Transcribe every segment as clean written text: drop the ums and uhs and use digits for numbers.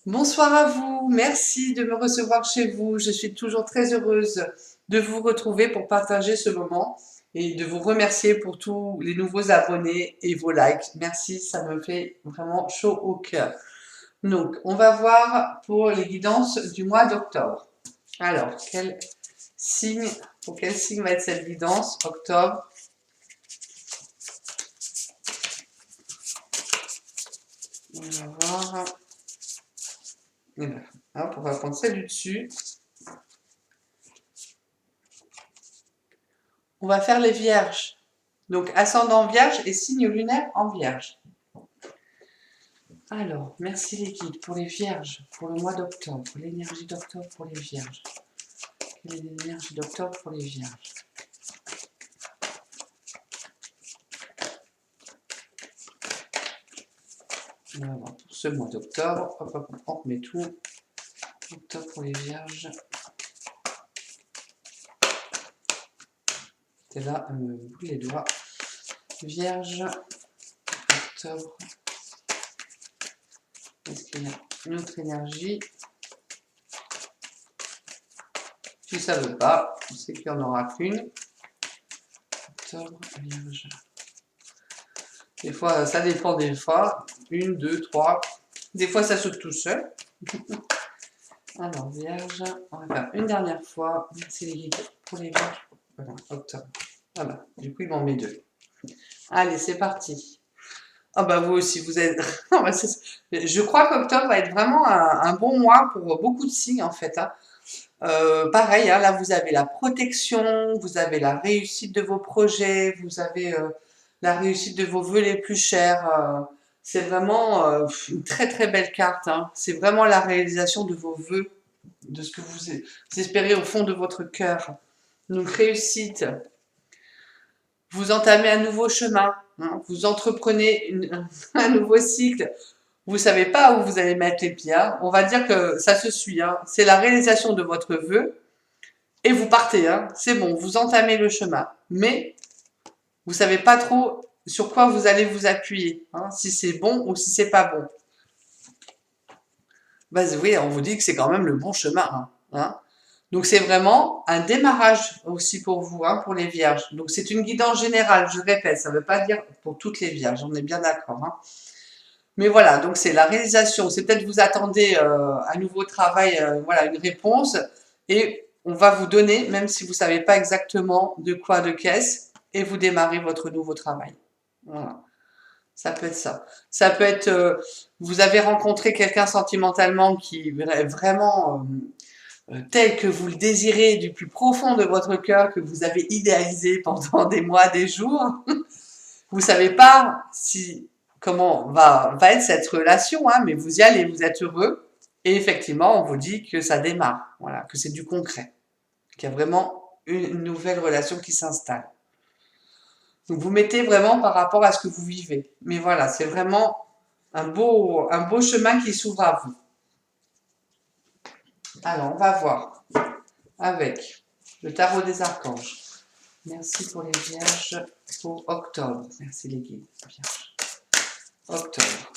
Bonsoir à vous, merci de me recevoir chez vous. Je suis toujours très heureuse de vous retrouver pour partager ce moment et de vous remercier pour tous les nouveaux abonnés et vos likes. Merci, ça me fait vraiment chaud au cœur. Donc, on va voir pour les guidances du mois d'octobre. Alors, pour quel signe va être cette guidance octobre? On va voir. Et ben, hop, on va prendre celle du dessus. On va faire les vierges. Donc, ascendant vierge et signe lunaire en vierge. Alors, merci les guides pour les vierges, pour le mois d'octobre, l'énergie d'octobre pour les vierges. Quelle est l'énergie d'octobre pour les vierges? On va voir pour ce mois d'octobre. Hop, hop, on remet tout. Octobre pour les vierges. C'est là, me boule les doigts. Vierge, octobre. Est-ce qu'il y a une autre énergie? Si ça ne veut pas, on sait qu'il n'y en aura qu'une. Octobre, vierge. Des fois, ça dépend des fois. Une, deux, trois. Des fois, ça saute tout seul. Alors, vierge, on va faire une dernière fois. Merci les guides pour les vierges. Voilà, octobre. Voilà, du coup, il m'en met deux. Allez, c'est parti. Ah bah vous aussi, vous êtes... Je crois qu'octobre va être vraiment un bon mois pour beaucoup de signes en fait. Hein. Pareil, hein, là vous avez la protection, vous avez la réussite de vos projets, vous avez la réussite de vos vœux les plus chers. C'est vraiment une très très belle carte. Hein. C'est vraiment la réalisation de vos vœux, de ce que vous espérez au fond de votre cœur. Donc réussite. Vous entamez un nouveau chemin, hein, vous entreprenez un nouveau cycle, vous ne savez pas où vous allez mettre les pieds. Hein. On va dire que ça se suit. Hein. C'est la réalisation de votre vœu et vous partez. Hein. C'est bon, vous entamez le chemin. Mais vous ne savez pas trop sur quoi vous allez vous appuyer, hein, si c'est bon ou si c'est pas bon. Bah oui, on vous dit que c'est quand même le bon chemin. Hein. Donc c'est vraiment un démarrage aussi pour vous, hein, pour les vierges. Donc c'est une guidance générale, je répète, ça ne veut pas dire pour toutes les vierges, on est bien d'accord. Hein. Mais voilà, donc c'est la réalisation. C'est peut-être vous attendez un nouveau travail, voilà, une réponse, et on va vous donner, même si vous ne savez pas exactement de quoi, de qu'est-ce, et vous démarrez votre nouveau travail. Voilà. Ça peut être ça. Ça peut être, vous avez rencontré quelqu'un sentimentalement qui est vraiment tel que vous le désirez du plus profond de votre cœur, que vous avez idéalisé pendant des mois, des jours. Vous savez pas comment va être cette relation, hein, mais vous y allez, vous êtes heureux. Et effectivement, on vous dit que ça démarre, voilà, que c'est du concret, qu'il y a vraiment une nouvelle relation qui s'installe. Donc vous mettez vraiment par rapport à ce que vous vivez. Mais voilà, c'est vraiment un beau chemin qui s'ouvre à vous. Alors, on va voir avec le tarot des archanges. Merci pour les vierges pour octobre. Merci les guides, vierges. Octobre.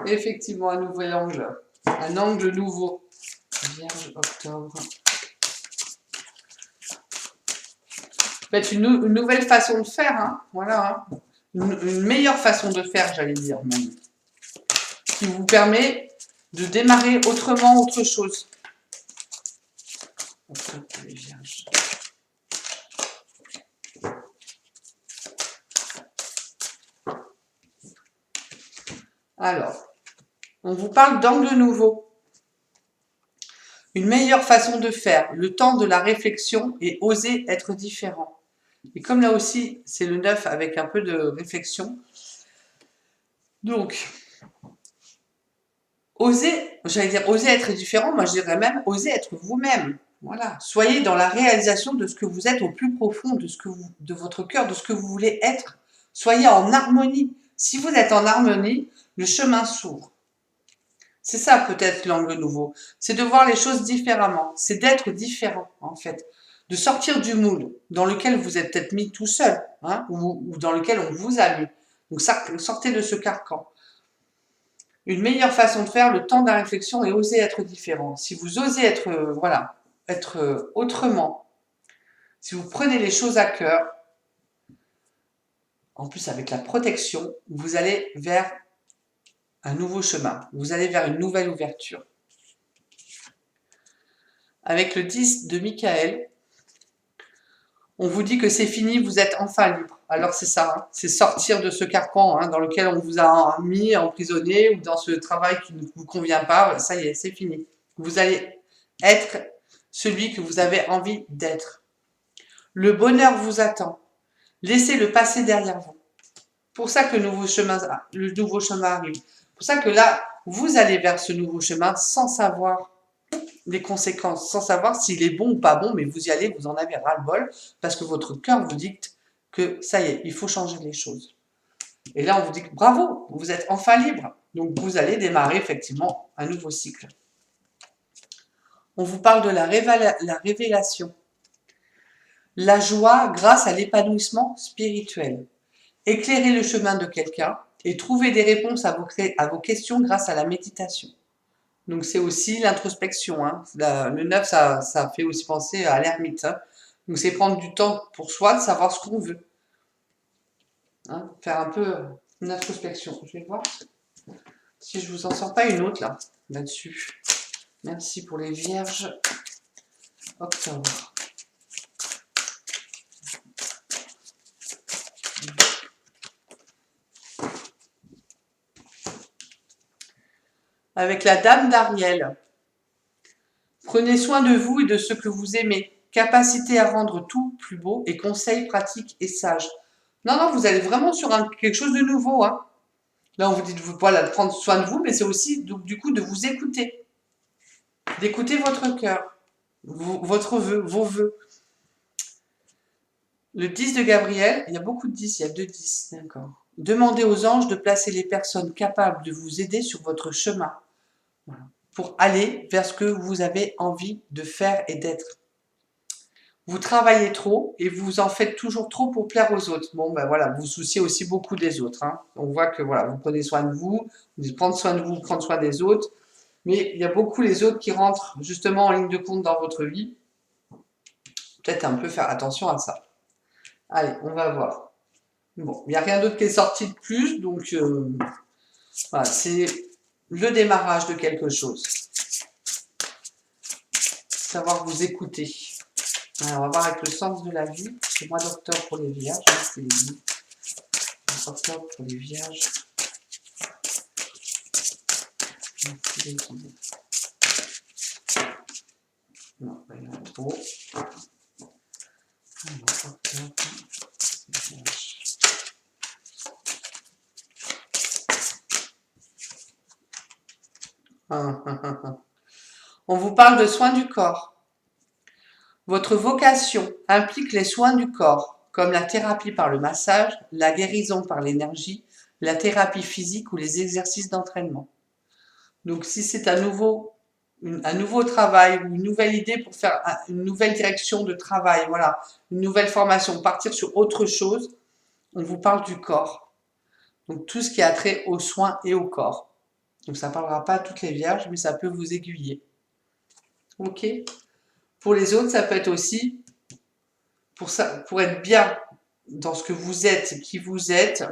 Effectivement, un nouvel angle. Un angle nouveau. Vierge, octobre. Peut-être une nouvelle façon de faire. Hein. Voilà. Hein. Une meilleure façon de faire, j'allais dire même. Qui vous permet de démarrer autrement autre chose. Octobre pour les vierges. Alors, on vous parle d'angle nouveau. Une meilleure façon de faire, le temps de la réflexion et oser être différent. Et comme là aussi, c'est le 9 avec un peu de réflexion. Donc, j'allais dire oser être différent, moi je dirais même oser être vous-même. Voilà. Soyez dans la réalisation de ce que vous êtes au plus profond de votre cœur, de ce que vous voulez être. Soyez en harmonie. Si vous êtes en harmonie, le chemin s'ouvre. C'est ça peut-être l'angle nouveau. C'est de voir les choses différemment. C'est d'être différent, en fait. de sortir du moule dans lequel vous êtes peut-être mis tout seul, hein, ou dans lequel on vous a mis. Donc sortez de ce carcan. Une meilleure façon de faire, le temps de la réflexion et oser être différent. Si vous osez être, être autrement, si vous prenez les choses à cœur, en plus avec la protection, vous allez vers un nouveau chemin. Vous allez vers une nouvelle ouverture. Avec le 10 de Michael, on vous dit que c'est fini, vous êtes enfin libre. Alors c'est ça, hein, c'est sortir de ce carcan dans lequel on vous a mis emprisonné ou dans ce travail qui ne vous convient pas. Ça y est, c'est fini. Vous allez être celui que vous avez envie d'être. Le bonheur vous attend. Laissez le passé derrière vous. Pour ça que le nouveau chemin arrive. Pour ça que là, vous allez vers ce nouveau chemin sans savoir les conséquences, sans savoir s'il est bon ou pas bon, mais vous y allez, vous en avez ras-le-bol, parce que votre cœur vous dicte que ça y est, il faut changer les choses. Et là, on vous dit que bravo, vous êtes enfin libre. Donc, vous allez démarrer effectivement un nouveau cycle. On vous parle de la révélation. La joie grâce à l'épanouissement spirituel. Éclairer le chemin de quelqu'un et trouver des réponses à vos questions grâce à la méditation. Donc, c'est aussi l'introspection. Hein. Le 9, ça fait aussi penser à l'ermite. Hein. Donc, c'est prendre du temps pour soi, de savoir ce qu'on veut. Hein, faire un peu une introspection. Je vais voir si je vous en sors pas une autre là-dessus. Merci pour les vierges. Octobre. Avec la dame d'Ariel. Prenez soin de vous et de ce que vous aimez. Capacité à rendre tout plus beau et conseils pratiques et sages. Non, vous allez vraiment sur quelque chose de nouveau. Hein. Là, on vous dit voilà, de prendre soin de vous, mais c'est aussi du coup de vous écouter. D'écouter votre cœur, vos vœux. Le 10 de Gabriel, il y a beaucoup de 10, il y a 2 10, d'accord. Demandez aux anges de placer les personnes capables de vous aider sur votre chemin. Voilà. Pour aller vers ce que vous avez envie de faire et d'être. Vous travaillez trop et vous en faites toujours trop pour plaire aux autres. Bon, ben voilà, vous vous souciez aussi beaucoup des autres. Hein. On voit que voilà, vous prenez soin de vous, prendre soin de vous, prendre soin des autres. Mais il y a beaucoup les autres qui rentrent justement en ligne de compte dans votre vie. Peut-être un peu faire attention à ça. Allez, on va voir. Bon, il n'y a rien d'autre qui est sorti de plus, donc voilà, c'est le démarrage de quelque chose. Savoir vous écouter. Alors, on va voir avec le sens de la vie. C'est le mois d'octobre pour les vierges. C'est le mois d'octobre pour les vierges. Non, il y en a trop. Alors, octobre, vierges. On vous parle de soins du corps. Votre vocation implique les soins du corps, comme la thérapie par le massage, la guérison par l'énergie, la thérapie physique ou les exercices d'entraînement. Donc si c'est un nouveau travail ou une nouvelle idée pour faire une nouvelle direction de travail, voilà, une nouvelle formation, partir sur autre chose, on vous parle du corps. Donc tout ce qui a trait aux soins et au corps. Donc ça ne parlera pas à toutes les vierges, mais ça peut vous aiguiller. Ok. Pour les autres, ça peut être aussi pour être bien dans ce que vous êtes et qui vous êtes.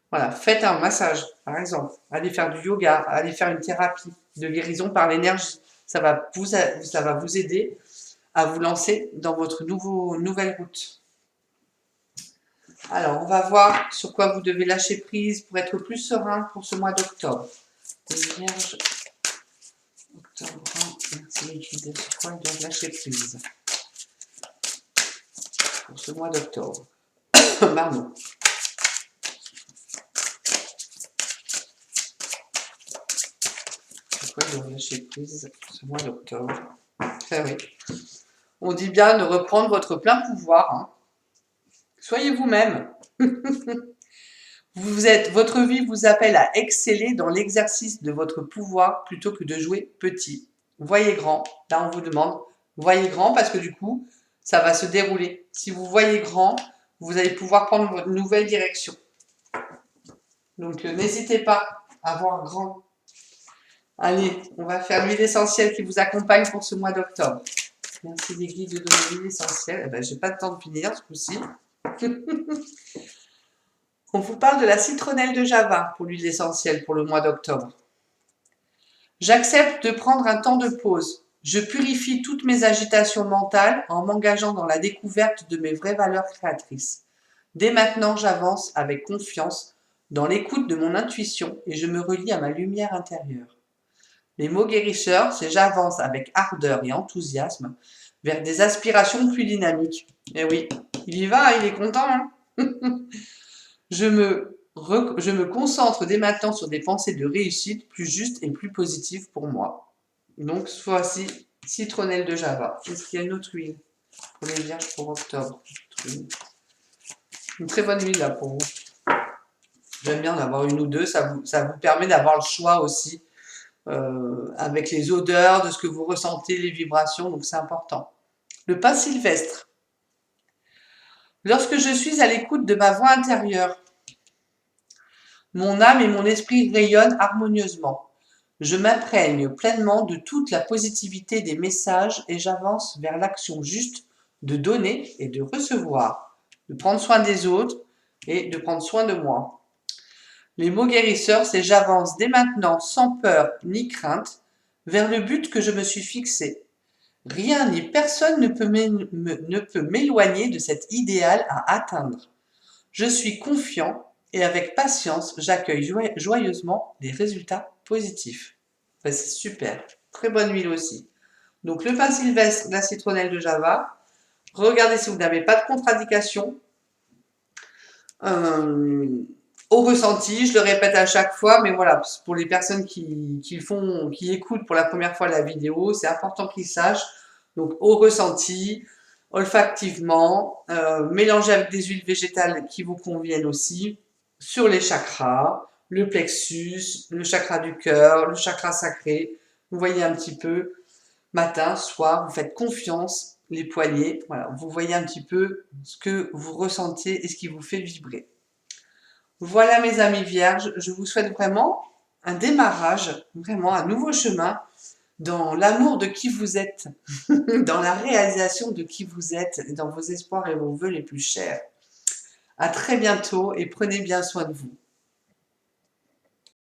Voilà, faites un massage, par exemple. Allez faire du yoga, allez faire une thérapie de guérison par l'énergie. Ça va vous aider à vous lancer dans votre nouvelle route. Alors, on va voir sur quoi vous devez lâcher prise pour être plus serein pour ce mois d'octobre. Les vierges, octobre, merci les guides, sur quoi ils doivent lâcher prise pour ce mois d'octobre. Pardon. Sur quoi ils doivent lâcher prise ce mois d'octobre. Très oui. On dit bien de reprendre votre plein pouvoir. Hein. Soyez vous-même. Votre vie vous appelle à exceller dans l'exercice de votre pouvoir plutôt que de jouer petit. Voyez grand. Là, on vous demande, voyez grand parce que du coup, ça va se dérouler. Si vous voyez grand, vous allez pouvoir prendre votre nouvelle direction. Donc, n'hésitez pas à voir grand. Allez, on va faire l'huile essentielle qui vous accompagne pour ce mois d'octobre. Merci les guides de donner l'huile essentielle. Eh ben, j'ai pas le temps de finir ce coup-ci. On vous parle de la citronnelle de Java pour l'huile essentielle pour le mois d'octobre. J'accepte de prendre un temps de pause. Je purifie toutes mes agitations mentales en m'engageant dans la découverte de mes vraies valeurs créatrices. Dès maintenant, j'avance avec confiance dans l'écoute de mon intuition et je me relie à ma lumière intérieure. Les mots guérisseurs, c'est j'avance avec ardeur et enthousiasme vers des aspirations plus dynamiques. Et oui, il y va, il est content. Hein. Je me concentre dès maintenant sur des pensées de réussite plus justes et plus positives pour moi. Donc, ce fois-ci, citronnelle de Java. Est-ce qu'il y a une autre huile pour les vierges pour octobre? Une très bonne huile là pour vous. J'aime bien en avoir une ou deux. Ça vous permet d'avoir le choix aussi avec les odeurs, de ce que vous ressentez, les vibrations. Donc, c'est important. Le pain sylvestre. Lorsque je suis à l'écoute de ma voix intérieure, mon âme et mon esprit rayonnent harmonieusement. Je m'imprègne pleinement de toute la positivité des messages et j'avance vers l'action juste de donner et de recevoir, de prendre soin des autres et de prendre soin de moi. Les mots guérisseurs, c'est j'avance dès maintenant sans peur ni crainte vers le but que je me suis fixé. Rien ni personne ne peut m'éloigner de cet idéal à atteindre. Je suis confiant et avec patience, j'accueille joyeusement les résultats positifs. Enfin, c'est super. Très bonne huile aussi. Donc, le pain sylvestre, la citronnelle de Java. Regardez si vous n'avez pas de contre-indication. Au ressenti, je le répète à chaque fois, mais voilà, pour les personnes qui écoutent pour la première fois la vidéo, c'est important qu'ils sachent. Donc, au ressenti, olfactivement, mélangez avec des huiles végétales qui vous conviennent aussi, sur les chakras, le plexus, le chakra du cœur, le chakra sacré. Vous voyez un petit peu, matin, soir, vous faites confiance, les poignets, voilà, vous voyez un petit peu ce que vous ressentez et ce qui vous fait vibrer. Voilà mes amis vierges, je vous souhaite vraiment un démarrage, vraiment un nouveau chemin dans l'amour de qui vous êtes, dans la réalisation de qui vous êtes, dans vos espoirs et vos vœux les plus chers. À très bientôt et prenez bien soin de vous.